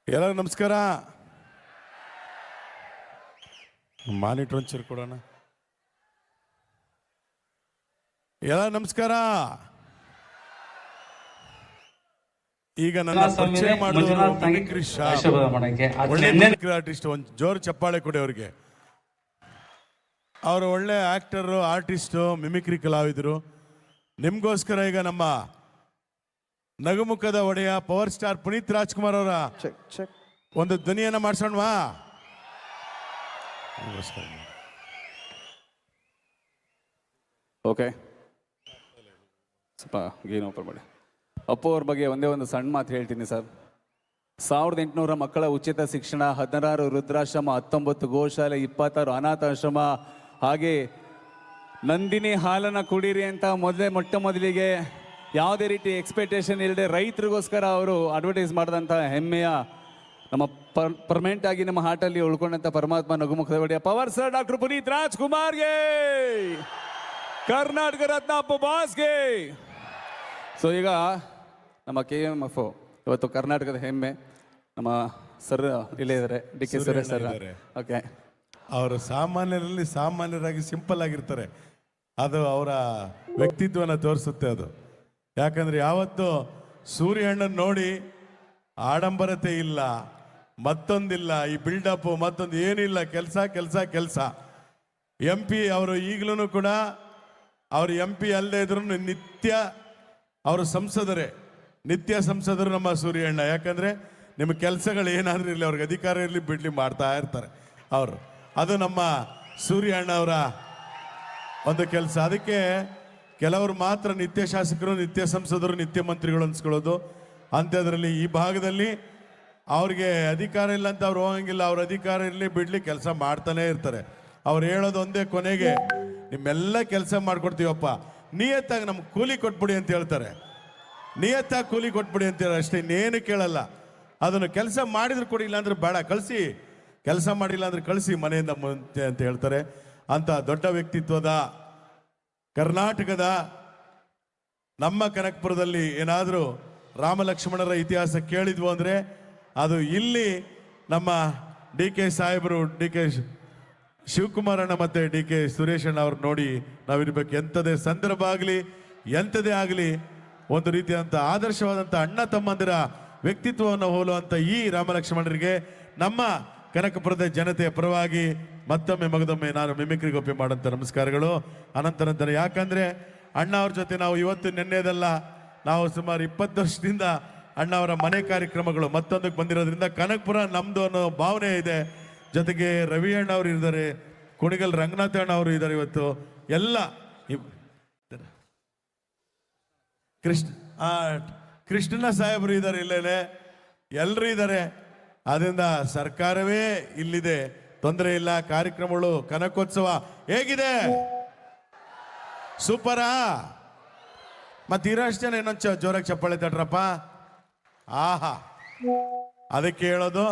ಎಲ್ಲರೂ ನಮಸ್ಕಾರ. ಮಾನಿಟರ್ ಒಂಚೂರು ಕೊಡೋಣ. ಎಲ್ಲ ನಮಸ್ಕಾರ. ಈಗ ನನ್ನ ಪರಿಚಯ ಮಾಡಿದವರು ಮಿಮಿಕ್ರಿ ಆರ್ಟಿಸ್ಟ್. ಒಂದು ಜೋರು ಚಪ್ಪಾಳೆ ಕೊಡಿ ಅವ್ರಿಗೆ. ಅವರು ಒಳ್ಳೆ ಆಕ್ಟರು, ಆರ್ಟಿಸ್ಟು, ಮಿಮಿಕ್ರಿ ಕಲಾವಿದರು. ನಿಮ್ಗೋಸ್ಕರ ಈಗ ನಮ್ಮ ನಗುಮುಖದ ಒಡೆಯ ಪವರ್ ಸ್ಟಾರ್ ಪುನೀತ್ ರಾಜ್ಕುಮಾರ್ ಅವರ ಒಂದು ಧ್ವನಿಯನ್ನ ಮಾಡಿಸೋಣವಾ? ಓಕೆ, ಸ್ವಲ್ಪ ಗೇನ್ ಓಪನ್ ಮಾಡಿ. ಅಪ್ಪು ಅವ್ರ ಬಗ್ಗೆ ಒಂದೇ ಒಂದು ಸಣ್ಣ ಮಾತು ಹೇಳ್ತೀನಿ ಸರ್. 1800 ಮಕ್ಕಳ ಉಚಿತ ಶಿಕ್ಷಣ, 16 ವೃದ್ಧಾಶ್ರಮ, 19 ಗೋಶಾಲೆ, 26 ಅನಾಥಾಶ್ರಮ, ಹಾಗೆ ನಂದಿನಿ ಹಾಲನ್ನು ಕುಡೀರಿ ಅಂತ ಮೊಟ್ಟ ಮೊದಲಿಗೆ ಯಾವುದೇ ರೀತಿ ಎಕ್ಸ್ಪೆಕ್ಟೇಷನ್ ಇಲ್ಲದೆ ರೈತರಿಗೋಸ್ಕರ ಅವರು ಅಡ್ವರ್ಟೈಸ್ ಮಾಡಿದಂಥ ಹೆಮ್ಮೆಯ ನಮ್ಮ ಪರ್ಮನೆಂಟ್ ಆಗಿ ನಮ್ಮ ಹಾರ್ಟಲ್ಲಿ ಉಳ್ಕೊಂಡಂಥ ಪರಮಾತ್ಮ ನಗುಮುಖದ ಒಡೆಯ ಪವರ್ ಸ್ಟಾರ್ ಡಾಕ್ಟರ್ ಪುನೀತ್ ರಾಜ್ಕುಮಾರ್ಗೆ, ಕರ್ನಾಟಕ ರತ್ನ ಅಪ್ಪು ಬಾಸ್ಗೆ. ಸೊ ಈಗ ನಮ್ಮ KMF ಇವತ್ತು ಕರ್ನಾಟಕದ ಹೆಮ್ಮೆ ನಮ್ಮ ಸರ್ ಇಲ್ಲೇ ಇದ್ದಾರೆ, DK ಸುರೇಶ್ ಸರ್. ಓಕೆ, ಅವರು ಸಾಮಾನ್ಯರಲ್ಲಿ ಸಾಮಾನ್ಯರಾಗಿ ಸಿಂಪಲ್ ಆಗಿರ್ತಾರೆ. ಅದು ಅವರ ವ್ಯಕ್ತಿತ್ವನ ತೋರಿಸುತ್ತೆ ಅದು. ಯಾಕಂದ್ರೆ ಯಾವತ್ತು ಸೂರ್ಯಣ್ಣನ ನೋಡಿ ಆಡಂಬರತೆ ಇಲ್ಲ, ಮತ್ತೊಂದಿಲ್ಲ, ಈ ಬಿಲ್ಡಪ್ ಮತ್ತೊಂದು ಏನಿಲ್ಲ, ಕೆಲಸ ಕೆಲಸ ಕೆಲಸ. MP ಅವರು ಈಗಲೂ ಕೂಡ ಅವರು MP ಅಲ್ಲದೆ ಇದ್ರು ನಿತ್ಯ ಅವರು ಸಂಸದರೇ, ನಿತ್ಯ ಸಂಸದರು ನಮ್ಮ ಸೂರ್ಯಣ್ಣ. ಯಾಕಂದ್ರೆ ನಿಮ್ಮ ಕೆಲಸಗಳು ಏನಾದ್ರೂ ಇರಲಿ, ಅವ್ರಿಗೆ ಅಧಿಕಾರ ಇರಲಿ ಬಿಡ್ಲಿ ಮಾಡ್ತಾ ಇರ್ತಾರೆ ಅವರು. ಅದು ನಮ್ಮ ಸೂರ್ಯಣ್ಣ ಅವರ ಒಂದು ಕೆಲಸ. ಅದಕ್ಕೆ ಕೆಲವರು ಮಾತ್ರ ನಿತ್ಯ ಶಾಸಕರು, ನಿತ್ಯ ಸಂಸದರು, ನಿತ್ಯ ಮಂತ್ರಿಗಳು ಅನ್ಸ್ಕೊಳ್ಳೋದು. ಅಂಥದ್ರಲ್ಲಿ ಈ ಭಾಗದಲ್ಲಿ ಅವ್ರಿಗೆ ಅಧಿಕಾರ ಇಲ್ಲ ಅಂತ ಅವ್ರು ಹೋಗಂಗಿಲ್ಲ. ಅವ್ರ ಅಧಿಕಾರ ಇರಲಿ ಬಿಡ್ಲಿ ಕೆಲಸ ಮಾಡ್ತಾನೆ ಇರ್ತಾರೆ. ಅವ್ರು ಹೇಳೋದು ಒಂದೇ, ಕೊನೆಗೆ ನಿಮ್ಮೆಲ್ಲ ಕೆಲಸ ಮಾಡ್ಕೊಡ್ತೀವಪ್ಪ, ನಿಯತ್ತಾಗಿ ನಮ್ಗೆ ಕೂಲಿ ಕೊಟ್ಬಿಡಿ ಅಂತ ಹೇಳ್ತಾರೆ. ನಿಯತ್ತಾಗಿ ಕೂಲಿ ಕೊಟ್ಬಿಡಿ ಅಂತ ಹೇಳಿ ಅಷ್ಟೇ, ಇನ್ನೇನು ಕೇಳಲ್ಲ. ಅದನ್ನು ಕೆಲಸ ಮಾಡಿದ್ರು ಕೊಡಿ, ಇಲ್ಲಾಂದ್ರೆ ಬೇಡ ಕಳಿಸಿ, ಕೆಲಸ ಮಾಡಿಲ್ಲ ಅಂದ್ರೆ ಕಳಿಸಿ ಮನೆಯಿಂದ ಮುಂಚೆ ಅಂತ ಹೇಳ್ತಾರೆ. ಅಂತ ದೊಡ್ಡ ವ್ಯಕ್ತಿತ್ವದ ಕರ್ನಾಟಕದ ನಮ್ಮ ಕನಕಪುರದಲ್ಲಿ ಏನಾದರೂ ರಾಮ ಲಕ್ಷ್ಮಣರ ಇತಿಹಾಸ ಕೇಳಿದ್ವು ಅಂದರೆ ಅದು ಇಲ್ಲಿ ನಮ್ಮ DK ಸಾಹೇಬರು, DK ಶಿವಕುಮಾರಣ್ಣ ಮತ್ತು DK ಸುರೇಶಣ್ಣ ಅವ್ರು ನೋಡಿ ನಾವಿರ್ಬೇಕು. ಎಂಥದೇ ಸಂದರ್ಭ ಆಗಲಿ, ಎಂಥದೇ ಆಗಲಿ, ಒಂದು ರೀತಿಯಾದಂಥ ಆದರ್ಶವಾದಂಥ ಅಣ್ಣ ತಮ್ಮಂದಿರ ವ್ಯಕ್ತಿತ್ವವನ್ನು ಹೋಲುವಂಥ ಈ ರಾಮಲಕ್ಷ್ಮಣರಿಗೆ ನಮ್ಮ ಕನಕಪುರದ ಜನತೆಯ ಪರವಾಗಿ ಮತ್ತೊಮ್ಮೆ ಮಗದೊಮ್ಮೆ ನಾನು ಮಿಮಿಕ್ರಿ ಗೋಪಿ ಮಾಡೋಂಥ ನಮಸ್ಕಾರಗಳು, ಅನಂತರ. ಯಾಕಂದರೆ ಅಣ್ಣ ಅವ್ರ ಜೊತೆ ನಾವು ಇವತ್ತು ನೆನ್ನೆದಲ್ಲ, ನಾವು ಸುಮಾರು 20 ವರ್ಷದಿಂದ ಅಣ್ಣ ಅವರ ಮನೆ ಕಾರ್ಯಕ್ರಮಗಳು ಮತ್ತೊಂದಕ್ಕೆ ಬಂದಿರೋದ್ರಿಂದ ಕನಕಪುರ ನಮ್ಮದು ಅನ್ನೋ ಭಾವನೆ ಇದೆ. ಜೊತೆಗೆ ರವಿ ಅಣ್ಣ ಅವರು ಇದ್ದಾರೆ, ಕುಣಿಗಲ್ ರಂಗನಾಥ ಅಣ್ಣ ಅವರು ಇದ್ದಾರೆ, ಇವತ್ತು ಎಲ್ಲ ಕೃಷ್ಣನ ಸಾಹೇಬರು ಇದ್ದಾರೆ, ಇಲ್ಲೇನೆ ಎಲ್ಲರೂ ಇದ್ದಾರೆ. ಅದರಿಂದ ಸರ್ಕಾರವೇ ಇಲ್ಲಿದೆ, ತೊಂದರೆ ಇಲ್ಲ. ಕಾರ್ಯಕ್ರಮಗಳು ಕನಕೋತ್ಸವ ಹೇಗಿದೆ? ಸೂಪರಾ? ಮತ್ತೆ ಇರೋಷ್ಟು ಜನ ಇನ್ನೊಂದು ಜೋರಾಗಿ ಚಪ್ಪಾಳೆ ತಟ್ರಪ್ಪ. ಆಹಾ, ಅದಕ್ಕೆ ಹೇಳೋದು,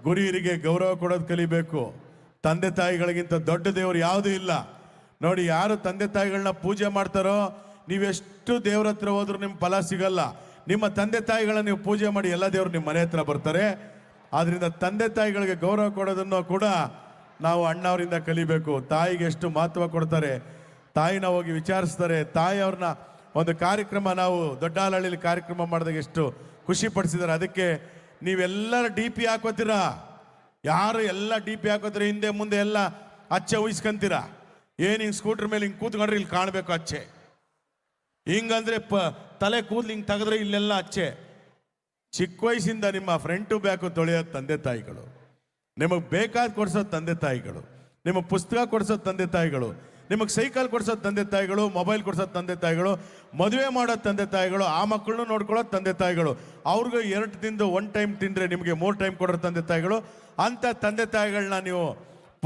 ಗುರು ಹಿರಿಗೆ ಗೌರವ ಕೊಡೋದು ಕಲಿಬೇಕು. ತಂದೆ ತಾಯಿಗಳಿಗಿಂತ ದೊಡ್ಡ ದೇವರು ಯಾವುದೂ ಇಲ್ಲ. ನೋಡಿ, ಯಾರು ತಂದೆ ತಾಯಿಗಳನ್ನ ಪೂಜೆ ಮಾಡ್ತಾರೋ, ನೀವೆಷ್ಟು ದೇವ್ರ ಹತ್ರ ಹೋದ್ರೂ ನಿಮ್ಮ ಫಲ ಸಿಗಲ್ಲ. ನಿಮ್ಮ ತಂದೆ ತಾಯಿಗಳನ್ನ ನೀವು ಪೂಜೆ ಮಾಡಿ ಎಲ್ಲ ದೇವರು ನಿಮ್ಮ ಮನೆ ಹತ್ರ ಬರ್ತಾರೆ. ಆದ್ರಿಂದ ತಂದೆ ತಾಯಿಗಳಿಗೆ ಗೌರವ ಕೊಡೋದನ್ನು ಕೂಡ ನಾವು ಅಣ್ಣವರಿಂದ ಕಲಿಬೇಕು. ತಾಯಿಗೆ ಎಷ್ಟು ಮಹತ್ವ ಕೊಡ್ತಾರೆ, ತಾಯಿನ ಹೋಗಿ ವಿಚಾರಿಸ್ತಾರೆ. ತಾಯಿಯವ್ರನ್ನ ಒಂದು ಕಾರ್ಯಕ್ರಮ ನಾವು ದೊಡ್ಡಹಳ್ಳಿಲಿ ಕಾರ್ಯಕ್ರಮ ಮಾಡಿದಾಗ ಎಷ್ಟು ಖುಷಿ ಪಡಿಸಿದ್ದಾರೆ. ಅದಕ್ಕೆ ನೀವೆಲ್ಲರ DP ಹಾಕೋತೀರಾ, ಯಾರು ಎಲ್ಲ DP ಹಾಕೋತೀರ, ಹಿಂದೆ ಮುಂದೆ ಎಲ್ಲ ಅಚ್ಚೆ ಉಯಿಸ್ಕೊಂತೀರಾ. ಏನು ಹಿಂಗೆ ಸ್ಕೂಟ್ರ್ ಮೇಲೆ ಹಿಂಗೆ ಕೂತ್ಕೊಂಡ್ರೆ ಇಲ್ಲಿ ಕಾಣಬೇಕು ಅಚ್ಚೆ, ಹಿಂಗಂದ್ರೆ ತಲೆ ಕೂದಲು ಹಿಂಗೆ ತೆಗೆದ್ರೆ ಇಲ್ಲೆಲ್ಲ ಅಚ್ಚೆ. ಚಿಕ್ಕ ವಯಸ್ಸಿಂದ ನಿಮ್ಮ ಫ್ರಂಟ್ ಟು ಬ್ಯಾಕು ತೊಳೆಯೋದು ತಂದೆ ತಾಯಿಗಳು, ನಿಮಗೆ ಬೇಕಾದ ಕೊಡ್ಸೋದು ತಂದೆ ತಾಯಿಗಳು, ನಿಮಗೆ ಪುಸ್ತಕ ಕೊಡ್ಸೋದು ತಂದೆ ತಾಯಿಗಳು, ನಿಮಗೆ ಸೈಕಲ್ ಕೊಡ್ಸೋದು ತಂದೆ ತಾಯಿಗಳು, ಮೊಬೈಲ್ ಕೊಡ್ಸೋದು ತಂದೆ ತಾಯಿಗಳು, ಮದುವೆ ಮಾಡೋದು ತಂದೆ ತಾಯಿಗಳು, ಆ ಮಕ್ಕಳನ್ನು ನೋಡ್ಕೊಳ್ಳೋದು ತಂದೆ ತಾಯಿಗಳು. ಅವ್ರಿಗೆ 2 ತಿಂದು 1 ಟೈಮ್ ತಿಂದರೆ ನಿಮಗೆ 3 ಟೈಮ್ ಕೊಡೋ ತಂದೆ ತಾಯಿಗಳು. ಅಂಥ ತಂದೆ ತಾಯಿಗಳನ್ನ ನೀವು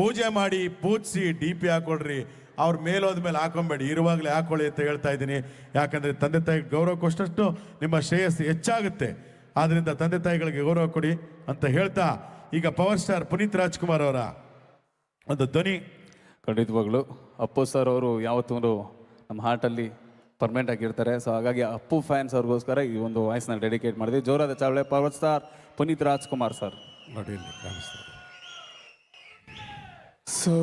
ಪೂಜೆ ಮಾಡಿ ಪೂಜಿಸಿ DP ಹಾಕೊಳ್ರಿ. ಅವ್ರ ಮೇಲೋದ್ಮೇಲೆ ಹಾಕೊಂಬೇಡಿ, ಇರುವಾಗಲೇ ಹಾಕೊಳ್ಳಿ ಅಂತ ಹೇಳ್ತಾ ಇದ್ದೀನಿ. ಯಾಕಂದರೆ ತಂದೆ ತಾಯಿಗೆ ಗೌರವ ಕೊಟ್ಟಷ್ಟು ನಿಮ್ಮ ಶ್ರೇಯಸ್ಸು ಹೆಚ್ಚಾಗುತ್ತೆ. ಆದ್ದರಿಂದ ತಂದೆ ತಾಯಿಗಳಿಗೆ ಗೌರವ ಕೊಡಿ ಅಂತ ಹೇಳ್ತಾ, ಈಗ ಪವರ್ ಸ್ಟಾರ್ ಪುನೀತ್ ರಾಜ್ಕುಮಾರ್ ಅವರ ಒಂದು ಧ್ವನಿ. ಖಂಡಿತವಾಗ್ಲು ಅಪ್ಪು ಸರ್ ಅವರು ಯಾವತ್ತೂ ನಮ್ಮ ಹಾರ್ಟಲ್ಲಿ ಪರ್ಮನೆಂಟ್ ಆಗಿರ್ತಾರೆ. ಸೊ ಹಾಗಾಗಿ ಅಪ್ಪು ಫ್ಯಾನ್ಸ್ ಅವ್ರಿಗೋಸ್ಕರ ಈ ಒಂದು ವಾಯ್ಸ್ನ ಡೆಡಿಕೇಟ್ ಮಾಡಿದ್ವಿ. ಜೋರಾದ ಚಾವಳೆ power star Puneeth Rajkumar sir. ನೋಡಿ ಇಲ್ಲಿ ಕಾಣಿಸ್ತಾರೆ. ಸೊ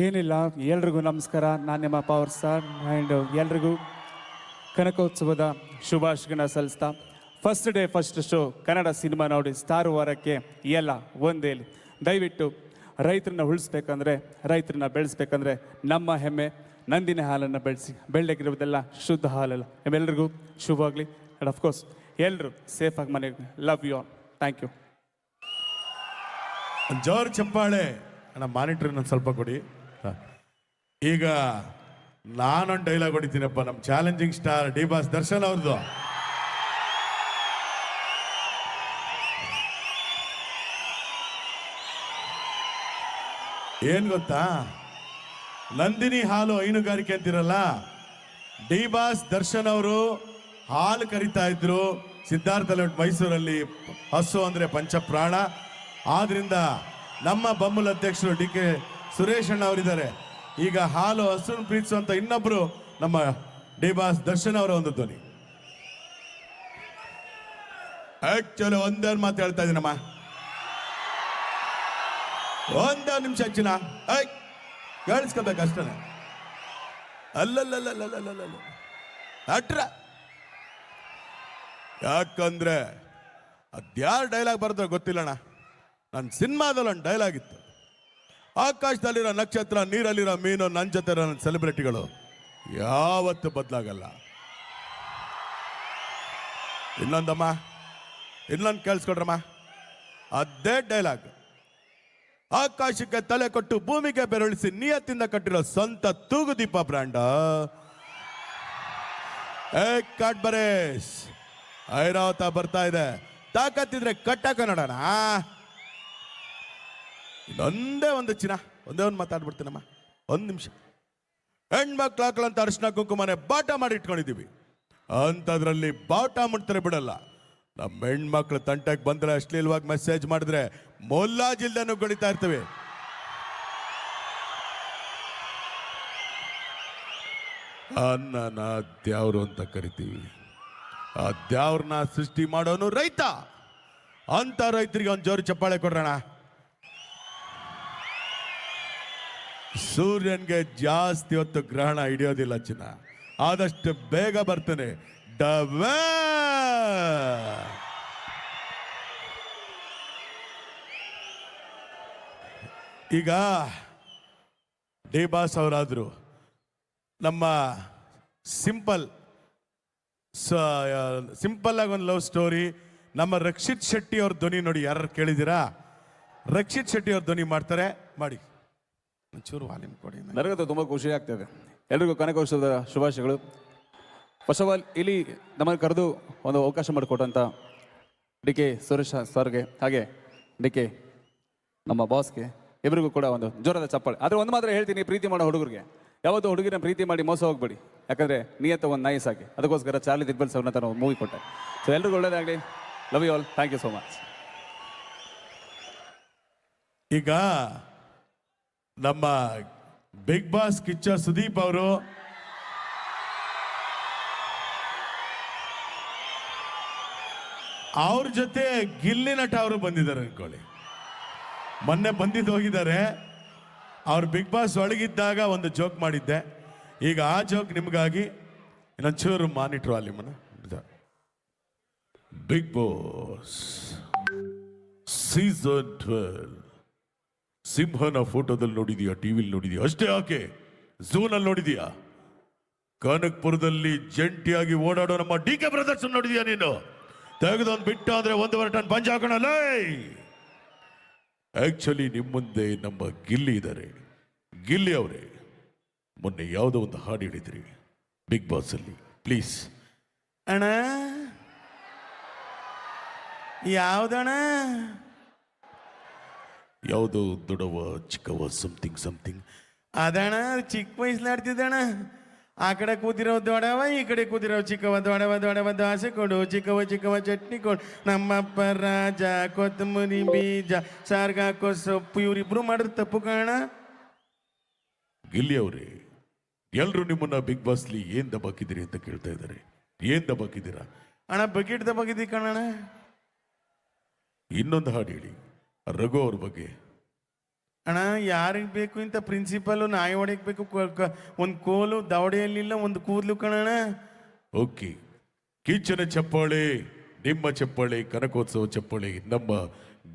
ಏನಿಲ್ಲ, ಎಲ್ರಿಗೂ ನಮಸ್ಕಾರ. ನಾನು ನಿಮ್ಮ ಪವರ್ ಸ್ಟಾರ್ ಆ್ಯಂಡ್ ಎಲ್ರಿಗೂ ಕನಕೋತ್ಸವದ ಶುಭಾಶಯಗಳನ್ನ ಸಲ್ಲಿಸ್ತಾ, first day first show Kannada cinema ನೋಡಿ ಸ್ಟಾರ್ ವಾರಕ್ಕೆ ಎಲ್ಲ ಒಂದೇಲಿ. ದಯವಿಟ್ಟು ರೈತರನ್ನ ಉಳಿಸ್ಬೇಕಂದ್ರೆ, ರೈತರನ್ನ ಬೆಳೆಸ್ಬೇಕಂದ್ರೆ ನಮ್ಮ ಹೆಮ್ಮೆ ನಂದಿನಿ ಹಾಲನ್ನು ಬೆಳೆಸಿ. ಬೆಳ್ಳಗಿರುವುದೆಲ್ಲ ಶುದ್ಧ ಹಾಲಲ್ಲ. ನಿಮ್ಮೆಲ್ಲರಿಗೂ ಶುಭವಾಗಲಿ. ಆ್ಯಂಡ್ ಅಫ್ಕೋರ್ಸ್ ಎಲ್ಲರೂ ಸೇಫಾಗಿ ಮನೆಗೆ. Love you all. Thank you. ಜೋರ್ ಚಪ್ಪಾಳೆ. ಅಣ್ಣ ಮಾನಿಟ್ರ್ ಇನ್ನೊಂದು ಸ್ವಲ್ಪ ಕೊಡಿ. ಈಗ ನಾನೊಂದು ಡೈಲಾಗ್ ಹೊಡಿತೀನಪ್ಪ, ನಮ್ಮ challenging star D boss Darshan ಅವ್ರದ್ದು. ಏನ್ ಗೊತ್ತಾ, ನಂದಿನಿ ಹಾಲು ಹೈನುಗಾರಿಕೆ ಅಂತಿರಲ್ಲ, ಡಿ ಬಾಸ್ ದರ್ಶನ್ ಅವರು ಹಾಲು ಕರಿತಾ ಇದ್ರು ಸಿದ್ಧಾರ್ಥ ಲೇಔಟ್ ಮೈಸೂರಲ್ಲಿ. ಹಸು ಅಂದ್ರೆ ಪಂಚಪ್ರಾಣ. ಆದ್ರಿಂದ ನಮ್ಮ ಬಮ್ಮುಲ್ ಅಧ್ಯಕ್ಷರು ಡಿ ಕೆ ಸುರೇಶ್ ಅಣ್ಣ ಅವರಿದ್ದಾರೆ. ಈಗ ಹಾಲು ಹಸುನ ಪ್ರೀತಿಸುವಂತ ಇನ್ನೊಬ್ರು ನಮ್ಮ ಡಿ ಬಾಸ್ ದರ್ಶನ್ ಅವರ ಒಂದು ಧ್ವನಿ. ಆಕ್ಚುಲಿ ಒಂದೇ ಮಾತು ಹೇಳ್ತಾ ಇದೀನಮ್ಮ, ಒಂದೇ ನಿಮಿಷ ಹೆಚ್ಚಿನ ಕೇಳಿಸ್ಕೋಬೇಕು ಅಷ್ಟೇ. ಅಲ್ಲಲ್ಲಲ್ಲಲ್ಲಲ್ಲಲ್ಲ ಅಟ್ರ, ಯಾಕಂದ್ರೆ ಅದ್ಯಾರು ಡೈಲಾಗ್ ಬರೆದ್ರೆ ಗೊತ್ತಿಲ್ಲಣ್ಣ. ನನ್ನ ಸಿನಿಮಾದಲ್ಲಿ ಒಂದು ಡೈಲಾಗ್ ಇತ್ತು, ಆಕಾಶದಲ್ಲಿರೋ ನಕ್ಷತ್ರ, ನೀರಲ್ಲಿರೋ ಮೀನು, ನನ್ನ ಜೊತೆ ನನ್ನ ಸೆಲೆಬ್ರಿಟಿಗಳು ಯಾವತ್ತು ಬದಲಾಗಲ್ಲ. ಇನ್ನೊಂದಮ್ಮ, ಇನ್ನೊಂದು ಕೇಳಿಸ್ಕೊಡ್ರಮ್ಮ, ಅದೇ ಡೈಲಾಗ್. ಆಕಾಶಕ್ಕೆ ತಲೆ ಕೊಟ್ಟು ಭೂಮಿಗೆ ಬೆರಳಿಸಿ ನಿಯತ್ತಿಂದ ಕಟ್ಟಿರೋ ಸ್ವಂತ ತೂಗುದೀಪ ಬ್ರ್ಯಾಂಡ ಬರೇಶ್ ಐರಾವತ ಬರ್ತಾ ಇದೆ. ತಾಕತ್ತಿದ್ರೆ ಕಟ್ಟಕ ನೋಡೋಣ. ಇನ್ನೊಂದೇ ಒಂದು ಚಿನ್ನ, ಒಂದೇ ಒಂದು ಮಾತಾಡ್ಬಿಡ್ತೀನಮ್ಮ, ಒಂದು ನಿಮಿಷ. ಹೆಣ್ಮಕ್ಳು ಹಾಕಲಂತ ಅರಿಶಿನ ಕುಂಕುಮನೆ ಬಾಟ ಮಾಡಿ ಇಟ್ಕೊಂಡಿದ್ದೀವಿ, ಅಂಥದ್ರಲ್ಲಿ ಬಾಟ ಮುಟ್ತಾರೆ ಬಿಡಲ್ಲ. ನಮ್ಮ ಹೆಣ್ಮಕ್ಳು ತಂಟಕ್ಕೆ ಬಂದ್ರೆ ಅಶ್ಲೀಲವಾಗಿ ಮೆಸೇಜ್ ಮಾಡಿದ್ರೆ ಮೊಲ್ಲಾಜಿಲ್ದನು ಗಳಿತಾ ಇರ್ತೀವಿ. ಅನ್ನನ ದ್ಯಾವ್ರು ಅಂತ ಕರಿತೀವಿ. ಆ ದ್ಯಾವ್ರನ್ನ ಸೃಷ್ಟಿ ಮಾಡೋನು ರೈತ. ಅಂತ ರೈತರಿಗೆ ಒಂದು ಜೋರು ಚಪ್ಪಾಳೆ ಕೊಡ್ರೋಣ. ಸೂರ್ಯನ್ಗೆ ಜಾಸ್ತಿ ಹೊತ್ತು ಗ್ರಹಣ ಹಿಡಿಯೋದಿಲ್ಲ ಚಿನ್ನ, ಆದಷ್ಟು ಬೇಗ ಬರ್ತೇನೆ. ಡಬೇ ಈಗ ಡಿ ಬಾಸ್ ಅವರಾದ್ರು ನಮ್ಮ ಸಿಂಪಲ್ ಆಗಿ ಒಂದು ಲವ್ ಸ್ಟೋರಿ. ನಮ್ಮ ರಕ್ಷಿತ್ ಶೆಟ್ಟಿ ಅವ್ರ ಧ್ವನಿ ನೋಡಿ, ಯಾರು ಕೇಳಿದ್ದೀರಾ? ರಕ್ಷಿತ್ ಶೆಟ್ಟಿ ಅವ್ರ ಧ್ವನಿ ಮಾಡ್ತಾರೆ, ಮಾಡಿ ಒಂಚೂರು ವಾಲ್ಯೂಮ್ ಕೊಡಿ. ನನಗಂತೂ ತುಂಬ ಖುಷಿ ಆಗ್ತದೆ. ಎಲ್ರಿಗೂ ಕನಕೋತ್ಸವದ ಶುಭಾಶಯಗಳು. ಫಸ್ಟ್ ಆಫ್ ಆಲ್ ಇಲ್ಲಿ ನಮ್ಮನ್ನು ಕರೆದು ಒಂದು ಅವಕಾಶ ಮಾಡಿಕೊಟ್ಟಂಥ ಡಿ ಕೆ ಸುರೇಶ್ ಸರ್ಗೆ, ಹಾಗೆ ಡಿ ಕೆ ನಮ್ಮ ಬಾಸ್ಗೆ, ಇಬ್ಬರಿಗೂ ಕೂಡ ಒಂದು ಜೋರಾದ ಚಪ್ಪಾಳೆ. ಆದರೆ ಒಂದು ಮಾತ್ರ ಹೇಳ್ತೀನಿ, ಪ್ರೀತಿ ಮಾಡೋ ಹುಡುಗರಿಗೆ ಯಾವತ್ತೂ ಹುಡುಗಿನ ಪ್ರೀತಿ ಮಾಡಿ ಮೋಸ ಹೋಗ್ಬೇಡಿ. ಯಾಕಂದರೆ ನಿಯತ್ತ ಒಂದು ನೈಸ್ ಆಗಿ, ಅದಕ್ಕೋಸ್ಕರ ಚಾರ್ಲಿ ದಿಗ್ಬಲ್ ಅವ್ರನ್ನ ತರ ಒಂದು ಮೂವಿ ಕೊಟ್ಟೆ. ಸೊ ಎಲ್ರಿಗೂ ಒಳ್ಳೇದಾಗಲಿ. Love you all. Thank you so much. ಈಗ ನಮ್ಮ ಬಿಗ್ ಬಾಸ್ ಕಿಚ್ಚ ಸುದೀಪ್ ಅವರು ಅವ್ರ ಜೊತೆ ಗಿಲ್ಲಿ ನಟ ಅವರು ಬಂದಿದ್ದಾರೆ ಅನ್ಕೊಳ್ಳಿ. ಮೊನ್ನೆ ಬಂದಿದ್ದು ಹೋಗಿದ್ದಾರೆ. ಅವ್ರು ಬಿಗ್ ಬಾಸ್ ಒಳಗಿದ್ದಾಗ ಒಂದು ಜೋಕ್ ಮಾಡಿದ್ದೆ. ಈಗ ಆ ಜೋಕ್ ನಿಮಗಾಗಿ ಇನ್ನೊಂಚೂರು ಮಾನಿಟ್ರು ಅಲ್ಲಿ ಮನ. ಬಿಗ್ ಬಾಸ್ ಸೀಸನ್ 12 ಸಿಂಹನ ಫೋಟೋದಲ್ಲಿ ನೋಡಿದೀಯಾ, ಟಿವಿಲಿ ನೋಡಿದೀಯಾ ಅಷ್ಟೇ, ಯಾಕೆ ಝೂನಲ್ಲಿ ನೋಡಿದೀಯಾ? ಕನಕ್ಪುರದಲ್ಲಿ ಜಂಟಿಯಾಗಿ ಓಡಾಡೋ ನಮ್ಮ ಡಿ ಕೆ ಬ್ರದರ್ಸ್ ನೋಡಿದೀಯಾ ನೀನು? ತೆಗೆದೊಂದು ಬಿಟ್ಟು ಅಂದ್ರೆ 1.5 ಟನ್ ಪಂಚ ಹಾಕೋಣಲ್ಲ. ಆಕ್ಚುಲಿ ನಿಮ್ಮ ಮುಂದೆ ನಮ್ಮ ಗಿಲ್ಲಿ ಇದ್ದಾರೆ. ಗಿಲ್ಲಿ ಅವರೇ, ಮೊನ್ನೆ ಯಾವುದೋ ಒಂದು ಹಾಡು ಹೇಳಿದ್ರಿ ಬಿಗ್ ಬಾಸ್ ಅಲ್ಲಿ, ಪ್ಲೀಸ್ ಅಣ್ಣ. ಯಾವ್ದಣ್ಣ? ಯಾವುದೋ ದೊಡ್ಡವ ಚಿಕ್ಕವ ಸಮಥಿಂಗ್ ಸಮಥಿಂಗ್. ಅದಣ್ಣ ಚಿಕ್ಕ ವಯಸ್ಸಲಾಡ್ತಿದ್ದಣ್ಣ. ಆ ಕಡೆ ಕೂತಿರೋ ದೊಡವ, ಈ ಕಡೆ ಕೂತಿರೋ ಚಿಕ್ಕವ. ದೊಡವ ದೊಡವ ದೋಸೆ ಕೊಡು, ಚಿಕ್ಕವ ಚಿಕ್ಕವ ಚಟ್ನಿ ಕೊಡು, ನಮ್ಮಪ್ಪ ರಾಜ ಕೊತ್ತಂಬರಿ ಬೀಜ ಸಾರ್ಗ ಹಾಕೋ ಸೊಪ್ಪು. ಇವರಿಬ್ರು ಮಾಡಿದ್ರೆ ತಪ್ಪು ಕಾಣ. ಗಿಲ್ಲಿ ಅವರೇ, ಎಲ್ಲರೂ ನಿಮ್ಮನ್ನ ಬಿಗ್ ಬಾಸ್ಲಿ ಏನ್ ದಬಾಕಿದ್ದೀರಿ ಅಂತ ಕೇಳ್ತಾ ಇದ್ದಾರೆ. ಏನ್ ದಬಾಕಿದ್ದೀರಾ ಅಣ್ಣ? ಬಕೆಟ್ ದಬಾಕಿದ್ದೀವಿ ಕಣಣ್ಣ. ಇನ್ನೊಂದು ಹಾಡು ಹೇಳಿ ರಘು ಅವ್ರ ಬಗ್ಗೆ. ಅಣ್ಣ ಯಾರಿಗೆ ಬೇಕು ಇಂಥ ಪ್ರಿನ್ಸಿಪಲ್ ನಾಯಿ ಹೊಡೆಯಕ್ ಬೇಕು, ಒಂದು ಕೋಲು ದವಡೆಯಲ್ಲಿಲ್ಲ, ಒಂದು ಕೂದಲು ಕಣಣ್ಣ. ಓಕೆ, ಕಿಚ್ಚನ ಚಪ್ಪಾಳೆ, ನಿಮ್ಮ ಚಪ್ಪಾಳೆ, ಕನಕೋತ್ಸವ ಚಪ್ಪಾಳೆ ನಮ್ಮ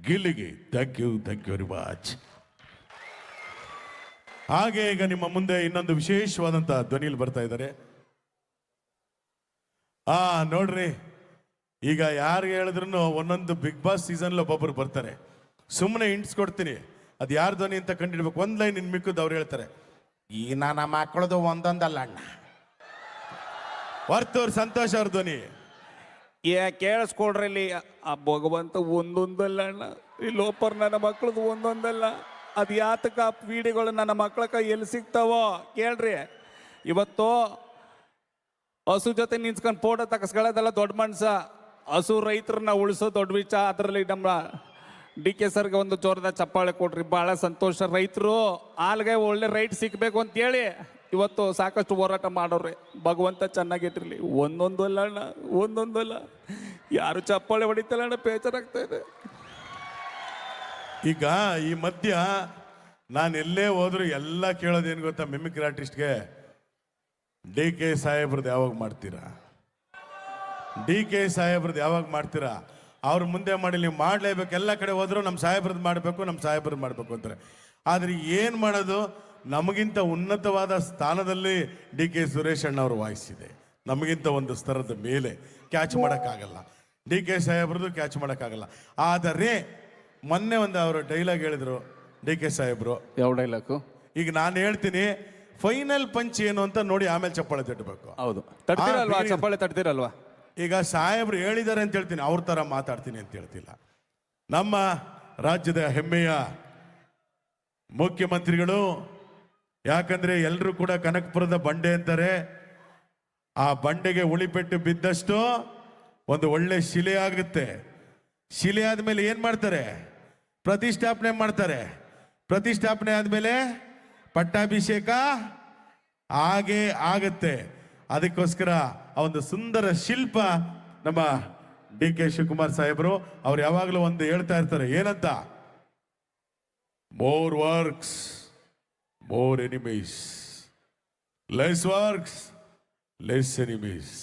ಗಿಲ್ಲಿಗೆ. Thank you very much. ಹಾಗೆ ಈಗ ನಿಮ್ಮ ಮುಂದೆ ಇನ್ನೊಂದು ವಿಶೇಷವಾದಂತಹ ಧ್ವನಿಯಲ್ಲಿ ಬರ್ತಾ ಇದ್ದಾರೆ. ನೋಡ್ರಿ, ಈಗ ಯಾರಿಗೆ ಹೇಳಿದ್ರು ಒಂದೊಂದು ಬಿಗ್ ಬಾಸ್ ಸೀಸನ್ ಒಬ್ಬೊಬ್ರು ಬರ್ತಾರೆ. ಸುಮ್ಮನೆ ಹಿಂಟ್ಸ್ ಕೊಡ್ತೀನಿ, ಅದು ಯಾರ ಧ್ವನಿ ಅಂತ ಕಂಡಿಡ್ಬೇಕು. ಒಂದ್ ಲೈನ್ ಇನ್ ಮಿಕ್ಕದ್ದು ಅವ್ರು ಹೇಳ್ತಾರೆ, ಈ ನನ್ನ ಮಕ್ಕಳದು ಒಂದೊಂದಲ್ಲ ಅಣ್ಣ. ವರ್ತೂರ್ ಸಂತೋಷ್ ಅವ್ರ ಧ್ವನಿ. ಕೇಳಿಸ್ಕೊಡ್ರಿ, ಇಲ್ಲಿ ಆ ಭಗವಂತ ಒಂದೊಂದಲ್ಲ ಅಣ್ಣ, ಈ ಲೋಪರ್ ನನ್ನ ಮಕ್ಕಳದು ಒಂದೊಂದಲ್ಲ. ಅದು ಯಾತಕ ವಿಡಿಯೋಗಳು ನನ್ನ ಮಕ್ಕಳ ಕೈ ಎಲ್ಲಿ ಸಿಗ್ತಾವೋ ಕೇಳ್ರಿ. ಇವತ್ತು ಹಸು ಜೊತೆ ನಿಂತ್ಕೊಂಡು ಫೋಟೋ ತಗಸ್ಕೊಳ್ಳೋದೆಲ್ಲ ದೊಡ್ಡ ಮನ್ಸ. ಹಸು ರೈತರನ್ನ ಉಳಿಸೋ ದೊಡ್ಡ ವಿಚಾರ. ಅದರಲ್ಲಿ ನಮ್ಮ DK ಸರ್ಗೆ ಒಂದು ಜೋರದ ಚಪ್ಪಾಳೆ ಕೊಡ್ರಿ, ಭಾಳ ಸಂತೋಷ. ರೈತರು ಹಾಲ್ಗೆ ಒಳ್ಳೆ ರೈಟ್ ಸಿಗಬೇಕು ಅಂತೇಳಿ ಇವತ್ತು ಸಾಕಷ್ಟು ಹೋರಾಟ ಮಾಡೋರಿ. ಭಗವಂತ ಚೆನ್ನಾಗಿಟ್ಟಿರಲಿ. ಒಂದೊಂದು ಅಲ್ಲ ಅಣ್ಣ, ಒಂದೊಂದು ಅಲ್ಲ. ಯಾರು ಚಪ್ಪಾಳೆ ಹೊಡಿತಲ್ಲ ಅಣ್ಣ, ಬೇಜಾರಾಗ್ತಾ ಇದೆ. ಈಗ ಈ ಮಧ್ಯ ನಾನು ಎಲ್ಲೇ ಹೋದ್ರು ಎಲ್ಲ ಕೇಳೋದೇನು ಗೊತ್ತಾ, ಮಿಮಿಕ್ರಿ ಆರ್ಟಿಸ್ಟ್ಗೆ DK ಸಾಹೇಬ್ರದ್ದು ಯಾವಾಗ ಮಾಡ್ತೀರಾ, DK ಸಾಹೇಬ್ರದ್ದು ಯಾವಾಗ ಮಾಡ್ತೀರಾ? ಅವ್ರ ಮುಂದೆ ಮಾಡಿ, ನೀವು ಮಾಡಲೇಬೇಕು. ಎಲ್ಲ ಕಡೆ ಹೋದ್ರು ನಮ್ಮ ಸಾಹೇಬ್ರದ್ದು ಮಾಡಬೇಕು, ನಮ್ಮ ಸಾಹೇಬ್ರದ್ದು ಮಾಡಬೇಕು ಅಂತಾರೆ. ಆದರೆ ಏನು ಮಾಡೋದು, ನಮಗಿಂತ ಉನ್ನತವಾದ ಸ್ಥಾನದಲ್ಲಿ DK ಸುರೇಶ್ ಅಣ್ಣ ಅವ್ರ ವಾಯ್ಸ್ ಇದೆ. ನಮಗಿಂತ ಒಂದು ಸ್ತರದ ಮೇಲೆ ಕ್ಯಾಚ್ ಮಾಡೋಕ್ಕಾಗಲ್ಲ. DK ಸಾಹೇಬ್ರದ್ದು ಕ್ಯಾಚ್ ಮಾಡೋಕ್ಕಾಗಲ್ಲ. ಆದರೆ ಮೊನ್ನೆ ಒಂದು ಅವರು ಡೈಲಾಗ್ ಹೇಳಿದ್ರು DK ಸಾಹೇಬ್ರು. ಯಾವ ಡೈಲಾಗು? ಈಗ ನಾನು ಹೇಳ್ತೀನಿ, ಫೈನಲ್ ಪಂಚ್ ಏನು ಅಂತ ನೋಡಿ ಆಮೇಲೆ ಚಪ್ಪಾಳೆ ತಟ್ಟಬೇಕು. ಹೌದು, ತಡ್ತೀರಲ್ವಾ? ಚಪ್ಪಾಳೆ ತಡ್ತೀರಲ್ವಾ? ಈಗ ಸಾಹೇಬ್ರು ಹೇಳಿದ್ದಾರೆ ಅಂತ ಹೇಳ್ತೀನಿ, ಅವ್ರ ಥರ ಮಾತಾಡ್ತೀನಿ ಅಂತ ಹೇಳ್ತಿಲ್ಲ. ನಮ್ಮ ರಾಜ್ಯದ ಹೆಮ್ಮೆಯ ಮುಖ್ಯಮಂತ್ರಿಗಳು, ಯಾಕಂದ್ರೆ ಎಲ್ಲರೂ ಕೂಡ ಕನಕಪುರದ ಬಂಡೆ ಅಂತಾರೆ. ಆ ಬಂಡೆಗೆ ಉಳಿಪೆಟ್ಟು ಬಿದ್ದಷ್ಟು ಒಂದು ಒಳ್ಳೆ ಶಿಲೆ ಆಗುತ್ತೆ. ಶಿಲೆ ಆದ್ಮೇಲೆ ಏನ್ ಮಾಡ್ತಾರೆ? ಪ್ರತಿಷ್ಠಾಪನೆ ಮಾಡ್ತಾರೆ. ಪ್ರತಿಷ್ಠಾಪನೆ ಆದ್ಮೇಲೆ ಪಟ್ಟಾಭಿಷೇಕ ಹಾಗೆ ಆಗತ್ತೆ. ಅದಕ್ಕೋಸ್ಕರ ಆ ಒಂದು ಸುಂದರ ಶಿಲ್ಪ ನಮ್ಮ DK ಶಿವಕುಮಾರ್ ಸಾಹೇಬರು ಅವ್ರು ಯಾವಾಗಲೂ ಒಂದು ಹೇಳ್ತಾ ಇರ್ತಾರೆ, ಏನಂತ? More works more enemies, less works less enemies.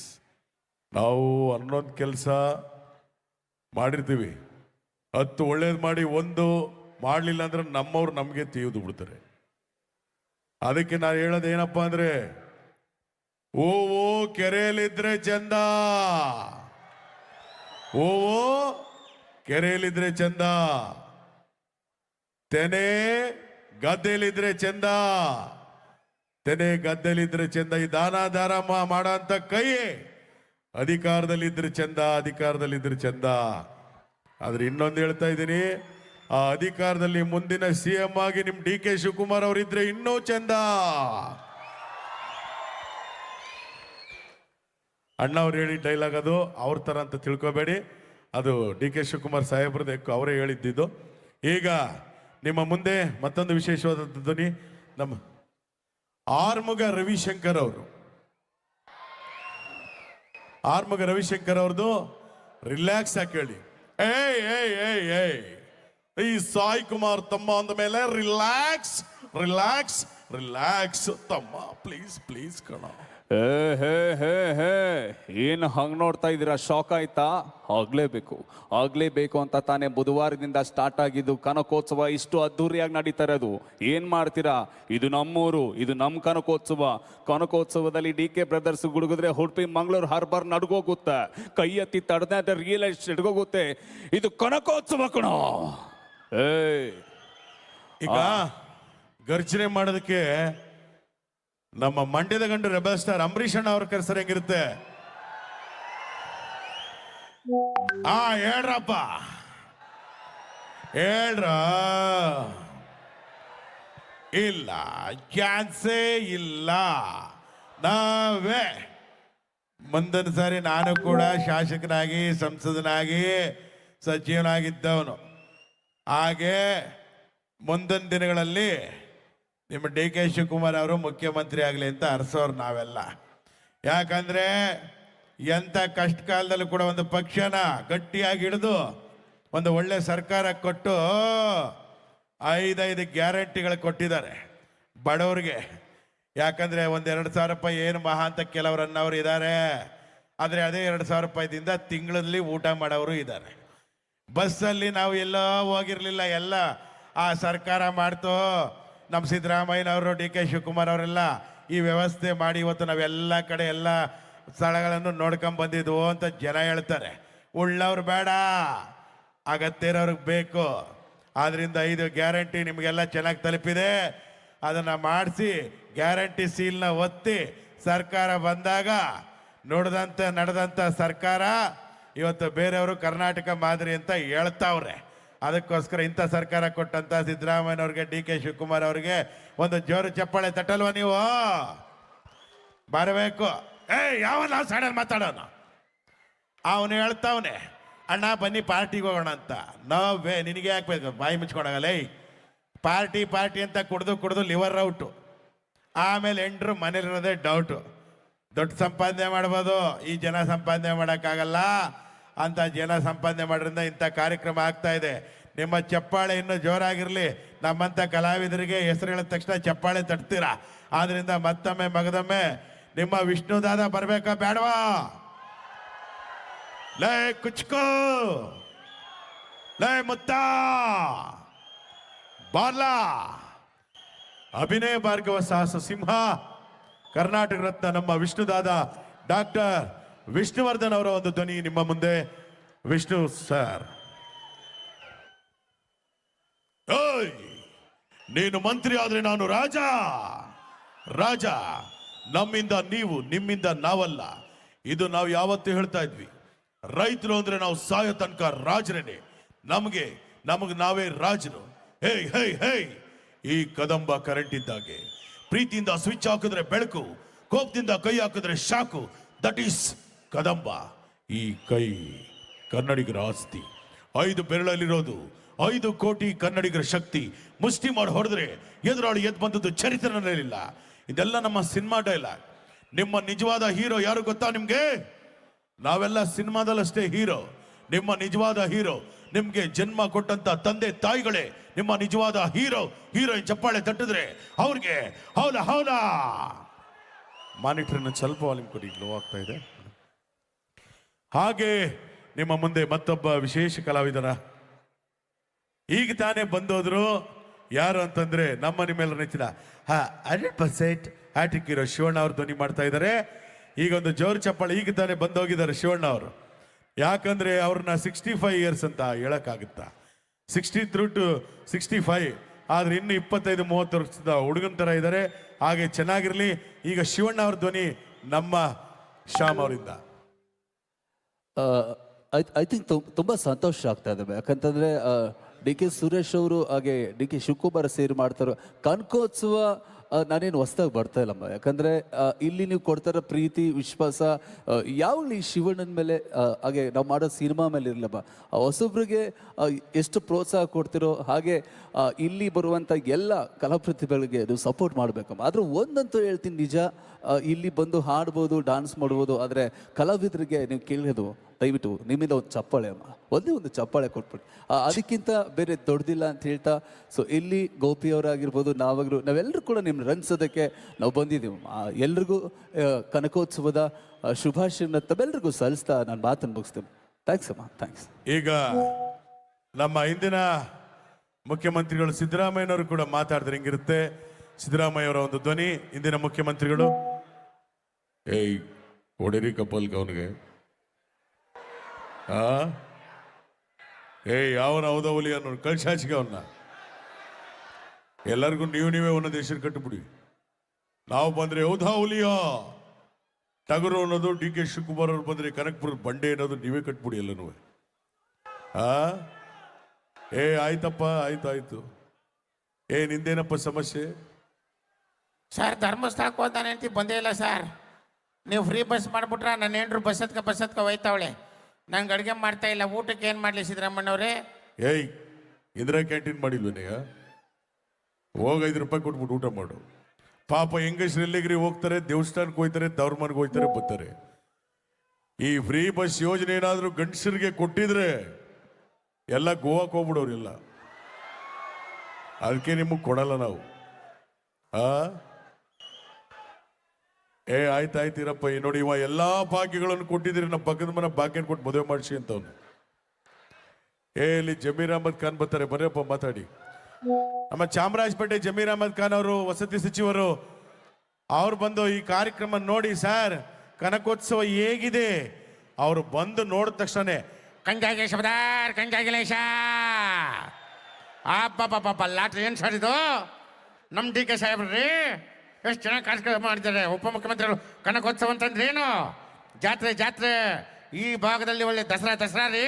ನಾವು ಹನ್ನೊಂದು ಕೆಲಸ ಮಾಡಿರ್ತೀವಿ, 10 ಒಳ್ಳೇದು ಮಾಡಿ 1 ಮಾಡಲಿಲ್ಲ ಅಂದ್ರೆ ನಮ್ಮವ್ರು ನಮಗೆ ತೀವ್ದು ಬಿಡ್ತಾರೆ. ಅದಕ್ಕೆ ನಾನು ಹೇಳೋದು ಏನಪ್ಪಾ ಅಂದ್ರೆ, ಓ ಕೆರೆಯಲ್ಲಿದ್ರೆ ಚಂದ, ಓ ಕೆರೆಯಲ್ಲಿದ್ರೆ ಚಂದ, ತೆನೆ ಗದ್ದೆಲಿದ್ರೆ ಚಂದ, ತೆನೆ ಗದ್ದೆಲಿದ್ರೆ ಚಂದ. ಈ ದಾನ ಮಾಡೋ ಅಂತ ಕೈ ಅಧಿಕಾರದಲ್ಲಿದ್ರೆ ಚಂದ, ಅಧಿಕಾರದಲ್ಲಿದ್ರೆ ಚಂದ. ಆದ್ರೆ ಇನ್ನೊಂದು ಹೇಳ್ತಾ ಇದ್ದೀನಿ, ಆ ಅಧಿಕಾರದಲ್ಲಿ ಮುಂದಿನ CM ಆಗಿ ನಿಮ್ DK ಶಿವಕುಮಾರ್ ಅವರಿದ್ರೆ ಇನ್ನೂ ಚಂದ. ಅಣ್ಣ ಅವ್ರು ಹೇಳಿ ಡೈಲಾಗ್, ಅದು ಅವ್ರ ತರ ಅಂತ ತಿಳ್ಕೊಬೇಡಿ, ಅದು DK ಶಿವಕುಮಾರ್ ಸಾಹೇಬ್ರದ್ದು, ಅವರೇ ಹೇಳಿದ್ದಿದ್ದು. ಈಗ ನಿಮ್ಮ ಮುಂದೆ ಮತ್ತೊಂದು ವಿಶೇಷವಾದ ಧ್ವನಿ, ನಮ್ಮ ಆರ್ಮುಗ ರವಿಶಂಕರ್ ಅವರು. ಆರ್ಮುಗ ರವಿಶಂಕರ್ ಅವ್ರದ್ದು ರಿಲ್ಯಾಕ್ಸ್ ಆಗಿ ಕೇಳಿ. ಏಯ್ ಏಯ್ ಏಯ್ ಏಯ್, ಈ ಸಾಯಿ ಕುಮಾರ್ ತಮ್ಮ ಅಂದ ಮೇಲೆ ರಿಲ್ಯಾಕ್ಸ್ ರಿಲ್ಯಾಕ್ಸ್ ರಿಲ್ಯಾಕ್ಸ್ ತಮ್ಮ, ಪ್ಲೀಸ್ ಪ್ಲೀಸ್ ಕಣ. ಏನು ಹಂಗ್ ನೋಡ್ತಾ ಇದ್ದೀರಾ? ಶಾಕ್ ಆಯ್ತಾ? ಆಗ್ಲೇಬೇಕು ಅಂತ ತಾನೇ ಬುಧವಾರದಿಂದ ಸ್ಟಾರ್ಟ್ ಆಗಿದ್ದು ಕನಕೋತ್ಸವ ಇಷ್ಟು ಅದ್ದೂರಿಯಾಗಿ ನಡೀತಾ ಇರೋದು. ಏನ್ ಮಾಡ್ತೀರಾ? ಇದು ನಮ್ಮೂರು, ಇದು ನಮ್ಮ ಕನಕೋತ್ಸವದಲ್ಲಿ DK ಬ್ರದರ್ಸ್ ಗುಡುಗಿದ್ರೆ ಉಡುಪಿ ಮಂಗಳೂರು ಹಾರ್ಬರ್ ನಡ್ಗೋಗುತ್ತೆ, ಕೈ ಎತ್ತಿ ತಡೆದ ರಿಯಲ್ ಎಸ್ಟೇಟ್ ಹಿಡ್ಗೋಗುತ್ತೆ. ಇದು ಕನಕೋತ್ಸವ ಕಣ. ಈಗ ಗರ್ಜನೆ ಮಾಡೋದಕ್ಕೆ ನಮ್ಮ ಮಂಡ್ಯದ ಗಂಡು ರೆಬಲ್ ಸ್ಟಾರ್ ಅಂಬರೀಷ್ ಅಣ್ಣ ಅವ್ರ ಕರೆಸರ್ ಹೆಂಗಿರುತ್ತೆ? ಹೇಳ್ರಪ್ಪ, ಹೇಳ್ರ. ಇಲ್ಲ, ಚಾನ್ಸೇ ಇಲ್ಲ. ನಾವೇ ಮುಂದಿನ ಸಾರಿ ನಾನು ಕೂಡ ಶಾಸಕನಾಗಿ, ಸಂಸದನಾಗಿ, ಸಚಿವನಾಗಿದ್ದವನು. ಹಾಗೆ ಮುಂದಿನ ದಿನಗಳಲ್ಲಿ ನಿಮ್ಮ ಡಿ ಕೆ ಶಿವಕುಮಾರ್ ಅವರು ಮುಖ್ಯಮಂತ್ರಿ ಆಗಲಿ ಅಂತ ಹರಿಸೋರು ನಾವೆಲ್ಲ. ಯಾಕಂದ್ರೆ ಎಂಥ ಕಷ್ಟ ಕಾಲದಲ್ಲೂ ಕೂಡ ಒಂದು ಪಕ್ಷನ ಗಟ್ಟಿಯಾಗಿ ಹಿಡಿದು ಒಂದು ಒಳ್ಳೆ ಸರ್ಕಾರ ಕೊಟ್ಟು 5 ಗ್ಯಾರಂಟಿಗಳು ಕೊಟ್ಟಿದ್ದಾರೆ ಬಡವ್ರಿಗೆ. ಯಾಕಂದ್ರೆ ಒಂದು 2,000 ರೂಪಾಯಿ ಏನು ಮಹಾ ಅಂತ ಕೆಲವರು ಅನ್ನೋರು ಇದ್ದಾರೆ. ಆದರೆ ಅದೇ 2,000 ರೂಪಾಯಿದಿಂದ ತಿಂಗಳಲ್ಲಿ ಊಟ ಮಾಡೋರು ಇದ್ದಾರೆ. ಬಸ್ಸಲ್ಲಿ ನಾವು ಎಲ್ಲೋ ಹೋಗಿರಲಿಲ್ಲ, ಎಲ್ಲ ಆ ಸರ್ಕಾರ ಮಾಡ್ತು. ನಮ್ಮ ಸಿದ್ದರಾಮಯ್ಯನವರು, ಡಿ ಕೆ ಶಿವಕುಮಾರ್ ಅವರೆಲ್ಲ ಈ ವ್ಯವಸ್ಥೆ ಮಾಡಿ ಇವತ್ತು ನಾವೆಲ್ಲ ಕಡೆ ಎಲ್ಲ ಸ್ಥಳಗಳನ್ನು ನೋಡ್ಕೊಂಡ್ ಬಂದಿದ್ವು ಅಂತ ಜನ ಹೇಳ್ತಾರೆ. ಉಳ್ಳವ್ರು ಬೇಡ, ಅಗತ್ಯ ಇರೋರ್ಗೆ ಬೇಕು. ಆದ್ರಿಂದ 5 ಗ್ಯಾರಂಟಿ ನಿಮಗೆಲ್ಲ ಚೆನ್ನಾಗಿ ತಲುಪಿದೆ. ಅದನ್ನು ಮಾಡಿಸಿ ಗ್ಯಾರಂಟಿ ಸೀಲ್ನ ಒತ್ತಿ ಸರ್ಕಾರ ಬಂದಾಗ ನಡೆದಂಥ ಸರ್ಕಾರ ಇವತ್ತು ಬೇರೆಯವರು ಕರ್ನಾಟಕ ಮಾದರಿ ಅಂತ ಹೇಳ್ತಾವ್ರೆ. ಅದಕ್ಕೋಸ್ಕರ ಇಂಥ ಸರ್ಕಾರ ಕೊಟ್ಟಂತ ಸಿದ್ದರಾಮಯ್ಯನವ್ರಿಗೆ, ಡಿ ಕೆ ಶಿವಕುಮಾರ್ ಅವ್ರಿಗೆ ಒಂದು ಜೋರು ಚಪ್ಪಾಳೆ ತಟ್ಟಲ್ವ ನೀವು? ಬರಬೇಕು. ಯಾವನ ಸಡನ್ ಮಾತಾಡೋನು, ಅವನು ಹೇಳ್ತಾವನೆ ಅಣ್ಣ ಬನ್ನಿ ಪಾರ್ಟಿಗೆ ಹೋಗೋಣ ಅಂತ. ನೋವೇ ನಿನಗೆ ಯಾಕೆ ಬೇಕು ಬಾಯಿ ಮುಚ್ಕೊಂಡಾಗಲ್ಲ. ಪಾರ್ಟಿ ಅಂತ ಕುಡ್ದು ಲಿವರ್ ಔಟು. ಆಮೇಲೆ ಎಂಟ್ರು ಮನೇಲಿರೋದೇ ಡೌಟು. ದೊಡ್ಡ ಸಂಪಾದನೆ ಮಾಡ್ಬೋದು, ಈ ಜನ ಸಂಪಾದನೆ ಮಾಡೋಕ್ಕಾಗಲ್ಲ ಅಂತ ಜನ ಸಂಪಾದನೆ ಮಾಡೋದ್ರಿಂದ ಇಂಥ ಕಾರ್ಯಕ್ರಮ ಆಗ್ತಾ ಇದೆ. ನಿಮ್ಮ ಚಪ್ಪಾಳೆ ಇನ್ನೂ ಜೋರಾಗಿರಲಿ. ನಮ್ಮಂಥ ಕಲಾವಿದರಿಗೆ ಹೆಸರು ಹೇಳಿದ ತಕ್ಷಣ ಚಪ್ಪಾಳೆ ತಟ್ತೀರಾ. ಆದ್ರಿಂದ ಮತ್ತೊಮ್ಮೆ ಮಗದೊಮ್ಮೆ ನಿಮ್ಮ ವಿಷ್ಣುದಾದ ಬರ್ಬೇಕಾ ಬೇಡವಾ? ಲೇ ಕುಚ್ಕೋ, ಲೇ ಮುತ್ತ ಬಾರ್ಲಾ. ಅಭಿನಯ ಭಾರ್ಗವ ಸಾಹಸ ಸಿಂಹ, ಕರ್ನಾಟಕ ರತ್ನ ನಮ್ಮ ವಿಷ್ಣುದಾದ ಡಾಕ್ಟರ್ ವಿಷ್ಣುವರ್ಧನ್ ಅವರ ಒಂದು ಧ್ವನಿ ನಿಮ್ಮ ಮುಂದೆ. ವಿಷ್ಣು ಸರ್. ಓಯ್, ನೀನು ಮಂತ್ರಿ ಆದ್ರೆ ನಾನು ರಾಜ. ನಮ್ಮಿಂದ ನೀವು, ನಿಮ್ಮಿಂದ ನಾವಲ್ಲ. ಇದು ನಾವು ಯಾವತ್ತೂ ಹೇಳ್ತಾ ಇದ್ವಿ. ರೈತರು ಅಂದ್ರೆ ನಾವು ಸಾಯೋ ತನಕ ರಾಜರೇನೆ. ನಮಗೆ ನಾವೇ ರಾಜರು. ಹೇ ಈ ಕದಂಬ ಕರೆಂಟ್ ಇದ್ದಾಗೆ. ಪ್ರೀತಿಯಿಂದ ಸ್ವಿಚ್ ಹಾಕಿದ್ರೆ ಬೆಳಕು, ಕೋಪದಿಂದ ಕೈ ಹಾಕಿದ್ರೆ ಶಾಕು. That is Kadamba. ಈ ಕೈ ಕನ್ನಡಿಗರ ಆಸ್ತಿ. 5 ಬೆರಳಲ್ಲಿರೋದು 5 ಕೋಟಿ ಕನ್ನಡಿಗರ ಶಕ್ತಿ. ಮುಷ್ಟಿ ಮಾಡಿ ಹೊಡೆದ್ರೆ ಎದುರಾಳಿ ಎದ್ದು ಬಂದದ್ದು ಚರಿತ್ರೆನಲ್ಲಿಲ್ಲ. ಇದೆಲ್ಲ ನಮ್ಮ ಸಿನಿಮಾ ಡೈಲಾಗ್. ನಿಮ್ಮ ನಿಜವಾದ ಹೀರೋ ಯಾರು ಗೊತ್ತಾ ನಿಮ್ಗೆ? ನಾವೆಲ್ಲ ಸಿನಿಮಾದಲ್ಲಷ್ಟೇ ಹೀರೋ. ನಿಮ್ಮ ನಿಜವಾದ ಹೀರೋ, ನಿಮ್ಗೆ ಜನ್ಮ ಕೊಟ್ಟಂತ ತಂದೆ ತಾಯಿಗಳೇ ನಿಮ್ಮ ನಿಜವಾದ ಹೀರೋಯಿನ್. ಚಪ್ಪಾಳೆ ತಟ್ಟಿದ್ರೆ ಅವ್ರಿಗೆ ಹೌಲ. ಮಾನಿಟರ್ನ ಸ್ವಲ್ಪ ವಾಲ್ಯೂಮ್ ಕೊಡಿ, ಲೋ ಆಗ್ತಾ ಇದೆ. ಹಾಗೆ ನಿಮ್ಮ ಮುಂದೆ ಮತ್ತೊಬ್ಬ ವಿಶೇಷ ಕಲಾವಿದರ ಈಗ ತಾನೇ ಬಂದೋದ್ರು. ಯಾರು ಅಂತಂದ್ರೆ ನಮ್ಮ ನಿಮ್ಮೆಲ್ಲ ನೆಚ್ಚಿನ 100% ಹ್ಯಾಟ್ರಿಕ್ ಹೀರೋ ಶಿವಣ್ಣ ಅವರು ಧ್ವನಿ ಮಾಡ್ತಾ ಇದ್ದಾರೆ. ಈಗ ಒಂದು ಜೋರು ಚಪ್ಪಾಳೆ. ಈಗ ತಾನೇ ಬಂದೋಗಿದ್ದಾರೆ ಶಿವಣ್ಣ ಅವರು. ಯಾಕಂದ್ರೆ ಅವ್ರನ್ನ 65 ಇಯರ್ಸ್ ಅಂತ ಹೇಳಕ್ಕಾಗುತ್ತಾ? 63 to 65. ಆದ್ರೆ ಇನ್ನು 25-30 ವರ್ಷದ ಹುಡುಗನ ತರ ಇದ್ದಾರೆ. ಹಾಗೆ ಚೆನ್ನಾಗಿರ್ಲಿ. ಈಗ ಶಿವಣ್ಣ ಅವ್ರ ಧ್ವನಿ ನಮ್ಮ ಶ್ಯಾಮ್ ಅವರಿಂದ. ಐ ಥಿಂಕ್ ತುಂಬ ಸಂತೋಷ ಆಗ್ತಾ ಇದೆ. ಯಾಕಂತಂದರೆ ಡಿ ಕೆ ಸುರೇಶ್ ಅವರು ಹಾಗೆ ಡಿ ಕೆ ಶಿವಕುಮಾರ್ ಸೇರಿ ಮಾಡ್ತಾರೋ ಕನಕೋತ್ಸವ. ನಾನೇನು ಹೊಸ್ದಾಗಿ ಬರ್ತಾ ಇಲ್ಲಮ್ಮ. ಯಾಕಂದರೆ ಇಲ್ಲಿ ನೀವು ಕೊಡ್ತಾರ ಪ್ರೀತಿ, ವಿಶ್ವಾಸ ಯಾವಾಗಲೂ ಈ ಶಿವಣ್ಣನ ಮೇಲೆ ಹಾಗೆ ನಾವು ಮಾಡೋ ಸಿನಿಮಾ ಮೇಲೆ ಇರಲಮ್ಮ. ಹೊಸಬ್ರಿಗೆ ಎಷ್ಟು ಪ್ರೋತ್ಸಾಹ ಕೊಡ್ತಿರೋ ಹಾಗೆ ಇಲ್ಲಿ ಬರುವಂಥ ಎಲ್ಲ ಕಲಾಪ್ರತಿಭೆಗಳಿಗೆ ನೀವು ಸಪೋರ್ಟ್ ಮಾಡಬೇಕಮ್ಮ. ಆದರೆ ಒಂದಂತೂ ಹೇಳ್ತೀನಿ, ನಿಜ, ಇಲ್ಲಿ ಬಂದು ಹಾಡ್ಬೋದು, ಡಾನ್ಸ್ ಮಾಡ್ಬೋದು. ಆದರೆ ಕಲಾವಿದರಿಗೆ ನೀವು ಕೇಳೋದು ದಯವಿಟ್ಟು ನಿಮ್ಮಿಂದ ಒಂದು ಚಪ್ಪಾಳೆ ಅಮ್ಮ, ಒಂದೇ ಒಂದು ಚಪ್ಪಾಳೆ ಕೊಟ್ಬಿಡಿ. ಅದಕ್ಕಿಂತ ಬೇರೆ ದೊಡ್ಡದಿಲ್ಲ ಅಂತ ಹೇಳ್ತಾ, ಸೊ ಇಲ್ಲಿ ಗೋಪಿಯವರಾಗಿರ್ಬೋದು, ನಾವೆಲ್ಲರೂ ಕೂಡ ನಿಮ್ಮ ರಂಜಿಸೋದಕ್ಕೆ ನಾವು ಬಂದಿದ್ದೀವಿ. ಎಲ್ರಿಗೂ ಕನಕೋತ್ಸವದ ಶುಭಾಶಯನ ತಮ್ಮೆಲ್ಲರಿಗೂ ಸಲ್ಲಿಸ್ತಾ ನಾನು ಮಾತನ್ನು ಮುಗಿಸ್ತೇನೆ. ಥ್ಯಾಂಕ್ಸ್ ಅಮ್ಮ, ಥ್ಯಾಂಕ್ಸ್. ಈಗ ನಮ್ಮ ಹಿಂದಿನ ಮುಖ್ಯಮಂತ್ರಿಗಳು ಸಿದ್ದರಾಮಯ್ಯನವರು ಕೂಡ ಮಾತಾಡಿದ್ರೆ ಹಿಂಗಿರುತ್ತೆ. ಸಿದ್ದರಾಮಯ್ಯ ಅವರ ಒಂದು ಧ್ವನಿ. ಹಿಂದಿನ ಮುಖ್ಯಮಂತ್ರಿಗಳು ಹೊಡಿರಿ ಕಪಲ್ಗೆ ಅವನಿಗೆ. ಯಾವನ ಹೌದವಲಿ ಅನ್ನೋ ಕಳ್ಸಾಚಿಗೆ ಅವನ್ನ. ಎಲ್ಲರಿಗೂ ನೀವೇ ಒಂದೊಂದು ಹೆಸರು ಕಟ್ಟುಬಿಡಿ. ನಾವು ಬಂದ್ರೆ ಹೌದಾವಲಿಯೋ ಟಗರು ಅನ್ನೋದು, ಡಿ ಕೆ ಶಿವಕುಮಾರ್ ಅವ್ರು ಬಂದ್ರೆ ಕನಕಪುರ ಬಂಡೆ ಅನ್ನೋದು ನೀವೇ ಕಟ್ಬಿಡಿ ಎಲ್ಲನೂ. ಆಯ್ತಪ್ಪ, ಆಯ್ತು. ನಿಂದೇನಪ್ಪ ಸಮಸ್ಯೆ? ಸರ್, ಧರ್ಮಸ್ಥಳಕ್ಕೆ ಹೋದಾನೆ ಅಂತ ಬಂದೇ ಇಲ್ಲ ಸರ್. ನೀವು ಫ್ರೀ ಬಸ್ ಮಾಡಿಬಿಟ್ರೆ ನನ್ನ ಹೆಂಡ್ರು ಬಸ್ಸತ್ಕ ಹೋಯ್ತಾವಳೆ. ನಂಗೆ ಅಡುಗೆ ಮಾಡ್ತಾ ಇಲ್ಲ. ಊಟಕ್ಕೆ ಏನು ಮಾಡಲಿ ಸಿದ್ದರಾಮಣ್ಣವ್ರೆ? ಇಂದಿರಾ ಕ್ಯಾಂಟೀನ್ ಮಾಡಿಲ್ವೇನೆಯ? ಹೋಗಿ 5 ರೂಪಾಯಿ ಕೊಟ್ಬಿಟ್ಟು ಊಟ ಮಾಡು. ಪಾಪ ಹೆಂಗಸ್ರು ಎಲ್ಲಿಗ್ರಿ ಹೋಗ್ತಾರೆ, ದೇವಸ್ಥಾನಕ್ಕೆ ಹೋಗ್ತಾರೆ, ತವ್ರ ಮನೆಗೆ ಹೋಗ್ತಾರೆ, ಬರ್ತಾರೆ. ಈ ಫ್ರೀ ಬಸ್ ಯೋಜನೆ ಏನಾದರೂ ಗಂಡಸರಿಗೆ ಕೊಟ್ಟಿದ್ರೆ ಎಲ್ಲ ಗೋವಾಕ್ಕೆ ಹೋಗ್ಬಿಡೋರಿಲ್ಲ. ಅದಕ್ಕೆ ನಿಮಗೆ ಕೊಡಲ್ಲ ನಾವು. ಆಯ್ತಾಯ್ತಿರಪ್ಪ. ನೋಡಿ, ಇವ ಎಲ್ಲಾ ಭಾಗ್ಯಗಳನ್ನು ಕೊಟ್ಟಿದ್ದೀರಿ, ನಮ್ಮ ಪಕ್ಕದ ಮನೆ ಭಾಗ್ಯ ಕೊಟ್ಟು ಮದುವೆ ಮಾಡಿಸಿ ಅಂತವ್ನು. ಇಲ್ಲಿ ಜಮೀರ್ ಅಹಮದ್ ಖಾನ್ ಬರ್ತಾರೆ, ಬರ್ರಪ್ಪ ಮಾತಾಡಿ. ನಮ್ಮ ಚಾಮರಾಜಪೇಟೆ ಜಮೀರ್ ಅಹಮದ್ ಖಾನ್ ಅವರು ವಸತಿ ಸಚಿವರು, ಅವ್ರು ಬಂದು ಈ ಕಾರ್ಯಕ್ರಮ ನೋಡಿ ಸರ್ ಕನಕೋತ್ಸವ ಹೇಗಿದೆ, ಅವರು ಬಂದು ನೋಡಿದ ತಕ್ಷಣ ಕಂಗಾಗೇಶಬದಾರ್ ಕಂಗಾಗಿಲೇಶ ಅಬ್ಬಬ್ಬಬ್ಬ ಲಾಟ್ರಿ ಏನು ಸರ್ ಇದು? ನಮ್ಮ ಡಿ ಕೆ ಸಾಹೇಬ್ರಿ ಎಷ್ಟು ಚೆನ್ನಾಗಿ ಕಾರ್ಯಕ್ರಮ ಮಾಡಿದ್ದಾರೆ. ಉಪಮುಖ್ಯಮಂತ್ರಿಗಳು ಕನಕೋತ್ಸವ ಅಂತಂದ್ರೇನು? ಜಾತ್ರೆ ಜಾತ್ರೆ. ಈ ಭಾಗದಲ್ಲಿ ಒಳ್ಳೆ ದಸರಾ ರೀ.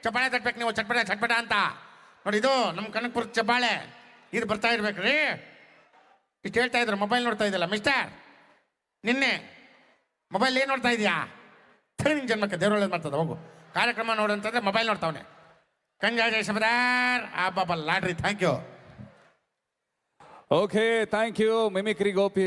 ಚಪ್ಪಾಳೆ ತಟ್ಬೇಕು ನೀವು, ಚಟ್ಪಟ ಅಂತ ನೋಡಿ. ಇದು ನಮ್ಮ ಕನಕಪುರ ಚಪ್ಪಾಳೆ, ಇದು ಬರ್ತಾ ಇರ್ಬೇಕ್ರಿ. ಇಷ್ಟು ಹೇಳ್ತಾ ಇದ್ರು, ಮೊಬೈಲ್ ನೋಡ್ತಾ ಇದ್ದಿಲ್ಲ ಮಿಸ್ಟರ್. ನಿನ್ನೆ ಮೊಬೈಲ್ ಏನು ನೋಡ್ತಾ ಇದೆಯಾ? ನಿನ್ನ ಜನ್ಮಕ್ಕೆ ದೇವ್ರ ಒಳ್ಳೇದು ಮಾಡ್ತದೆ. ಹೋಗು ಕಾರ್ಯಕ್ರಮ ನೋಡು ಅಂತಂದ್ರೆ ಮೊಬೈಲ್ ನೋಡ್ತಾವನೆ. ಕಂಗಾಗೇಶಬದಾರ್ ಅಬ್ಬಬ್ಬ lottery. Thank you. Okay, thank you mimicry Gopi.